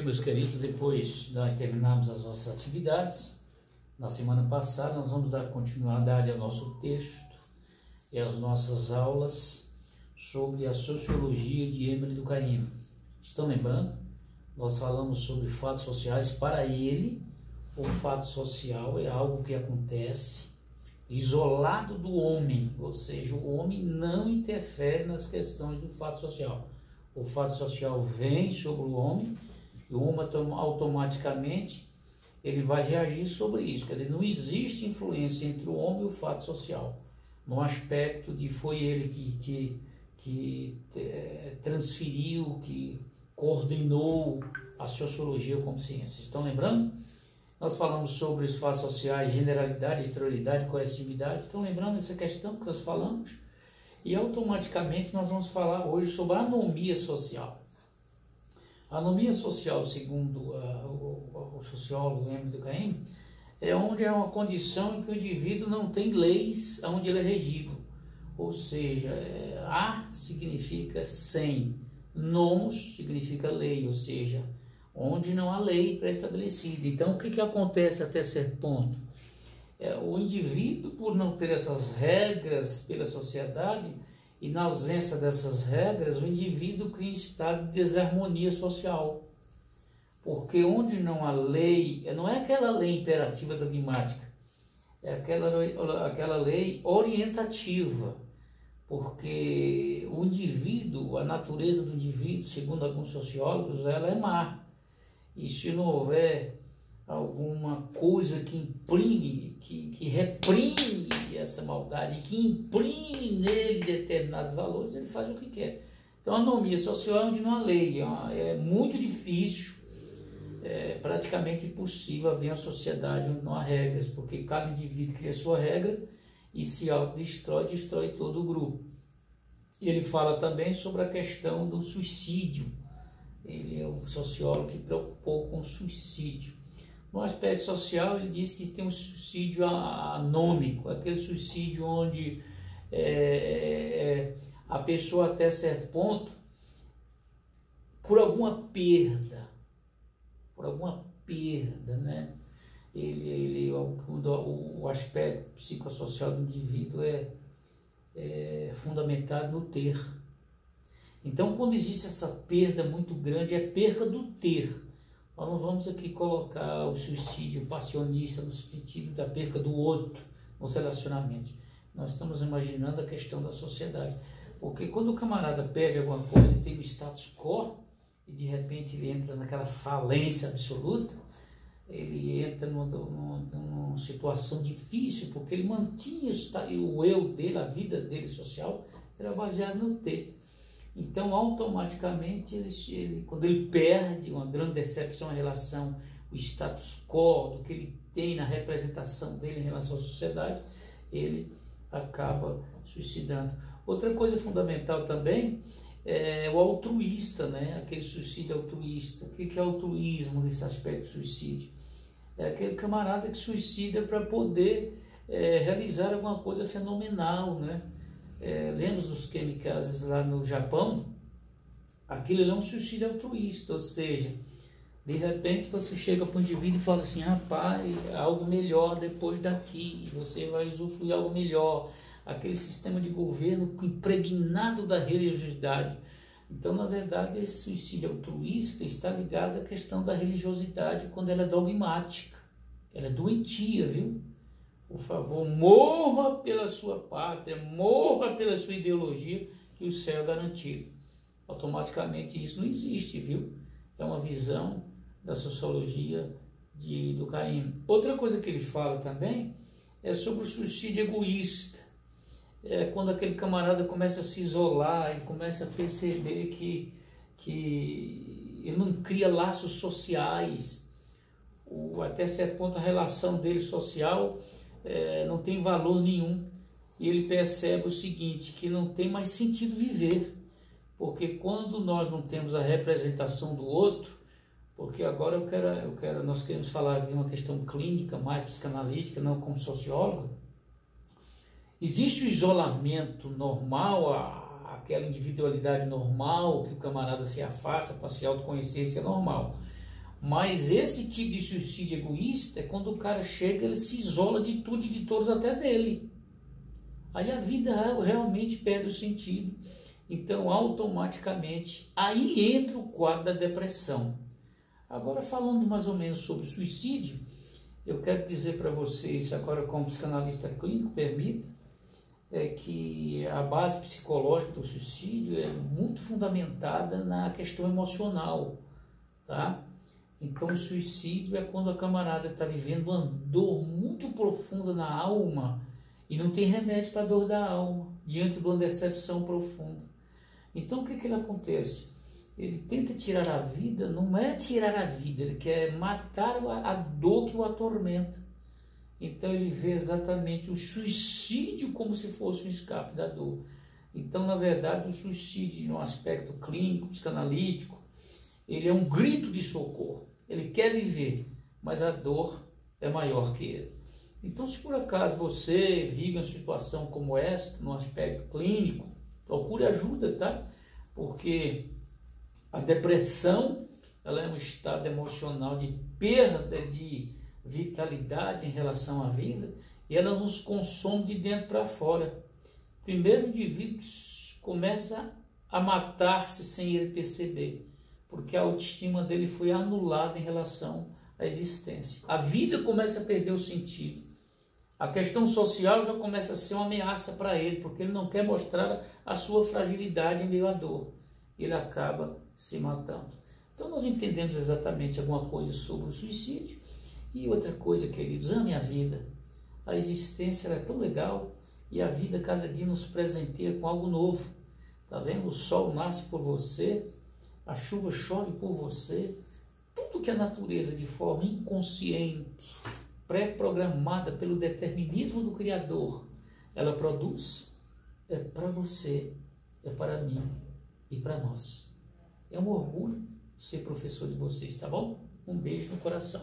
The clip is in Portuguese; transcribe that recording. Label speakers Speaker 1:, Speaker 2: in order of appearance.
Speaker 1: Meus queridos, depois de nós terminarmos as nossas atividades, na semana passada nós vamos dar continuidade ao nosso texto e às nossas aulas sobre a sociologia de Emile Durkheim. Estão lembrando? Nós falamos sobre fatos sociais. Para ele, o fato social é algo que acontece isolado do homem, ou seja, o homem não interfere nas questões do fato social. O fato social vem sobre o homem e o homem automaticamente ele vai reagir sobre isso. Quer dizer, não existe influência entre o homem e o fato social, no aspecto de foi ele que transferiu, que coordenou a sociologia como ciência. Estão lembrando? Nós falamos sobre os fatos sociais, generalidade, exterioridade, coercividade. Estão lembrando essa questão que nós falamos? E automaticamente nós vamos falar hoje sobre a anomia social. A anomia social, segundo o sociólogo Emile Durkheim, é onde é uma condição em que o indivíduo não tem leis onde ele é regido. Ou seja, a significa sem, nomos significa lei, ou seja, onde não há lei pré-estabelecida. Então, o que acontece até certo ponto? O indivíduo, por não ter essas regras pela sociedade, e na ausência dessas regras, o indivíduo cria um estado de desarmonia social. Porque onde não há lei, não é aquela lei imperativa dogmática, é aquela lei orientativa. Porque o indivíduo, a natureza do indivíduo, segundo alguns sociólogos, ela é má. E se não houver alguma coisa que imprime, que reprime essa maldade, que imprime nele determinados valores, ele faz o que quer. Então, a anomia social é onde não há lei. É muito difícil, praticamente impossível haver uma sociedade onde não há regras, porque cada indivíduo cria sua regra e se autodestrói, destrói todo o grupo. Ele fala também sobre a questão do suicídio. Ele é o sociólogo que preocupou com o suicídio. No aspecto social, ele diz que tem um suicídio anômico, aquele suicídio onde a pessoa, até certo ponto, por alguma perda, né? O aspecto psicossocial do indivíduo é fundamentado no ter. Então, quando existe essa perda muito grande, é perca do ter. Nós não vamos aqui colocar o suicídio passionista no sentido da perca do outro nos relacionamentos. Nós estamos imaginando a questão da sociedade. Porque quando o camarada perde alguma coisa e tem o status quo, e de repente ele entra naquela falência absoluta, ele entra numa situação difícil, porque ele mantinha o eu dele, a vida dele social, era baseada no ter. Então, automaticamente, quando ele perde uma grande decepção em relação ao status quo, do que ele tem na representação dele em relação à sociedade, ele acaba suicidando. Outra coisa fundamental também é o altruísta, né? Aquele suicídio altruísta. O que é altruísmo nesse aspecto do suicídio? É aquele camarada que suicida para poder realizar alguma coisa fenomenal, né? Lembra dos kamikazes lá no Japão? Aquilo é um suicídio altruísta, ou seja, de repente você chega para um indivíduo e fala assim: rapaz, algo melhor depois daqui, você vai usufruir algo melhor. Aquele sistema de governo impregnado da religiosidade. Então, na verdade, esse suicídio altruísta está ligado à questão da religiosidade quando ela é dogmática, ela é doentia, viu? Por favor, morra pela sua pátria, morra pela sua ideologia, que o céu é garantido. Automaticamente isso não existe, viu? É uma visão da sociologia de Durkheim. Outra coisa que ele fala também é sobre o suicídio egoísta. É quando aquele camarada começa a se isolar e começa a perceber que ele não cria laços sociais. Até certo ponto a relação dele social não tem valor nenhum, e ele percebe o seguinte, que não tem mais sentido viver, porque quando nós não temos a representação do outro, porque agora nós queremos falar de uma questão clínica, mais psicanalítica, não como sociólogo. Existe o isolamento normal, aquela individualidade normal, que o camarada se afasta para se autoconhecer, isso é normal. Mas esse tipo de suicídio egoísta é quando o cara chega, ele se isola de tudo e de todos, até dele. Aí a vida realmente perde o sentido. Então, automaticamente, aí entra o quadro da depressão. Agora, falando mais ou menos sobre suicídio, eu quero dizer para vocês, agora como psicanalista clínico, permita, que a base psicológica do suicídio é muito fundamentada na questão emocional, tá? Então, o suicídio é quando a camarada está vivendo uma dor muito profunda na alma e não tem remédio para a dor da alma, diante de uma decepção profunda. Então, o que acontece? Ele tenta tirar a vida, não é tirar a vida, ele quer matar a dor que o atormenta. Então, ele vê exatamente o suicídio como se fosse um escape da dor. Então, na verdade, o suicídio, no aspecto clínico, psicanalítico, ele é um grito de socorro. Ele quer viver, mas a dor é maior que ele. Então, se por acaso você vive uma situação como essa, no aspecto clínico, procure ajuda, tá? Porque a depressão, ela é um estado emocional de perda de vitalidade em relação à vida, e ela nos consome de dentro para fora. Primeiro, o indivíduo começa a matar-se sem ele perceber, porque a autoestima dele foi anulada em relação à existência. A vida começa a perder o sentido. A questão social já começa a ser uma ameaça para ele, porque ele não quer mostrar a sua fragilidade em meio à dor. Ele acaba se matando. Então nós entendemos exatamente alguma coisa sobre o suicídio. E outra coisa, queridos, ame a vida. A existência é tão legal e a vida cada dia nos presenteia com algo novo. Tá vendo? O sol nasce por você, a chuva chove por você. Tudo que a natureza, de forma inconsciente, pré-programada pelo determinismo do Criador, ela produz, é para você, é para mim e para nós. É um orgulho ser professor de vocês, tá bom? Um beijo no coração.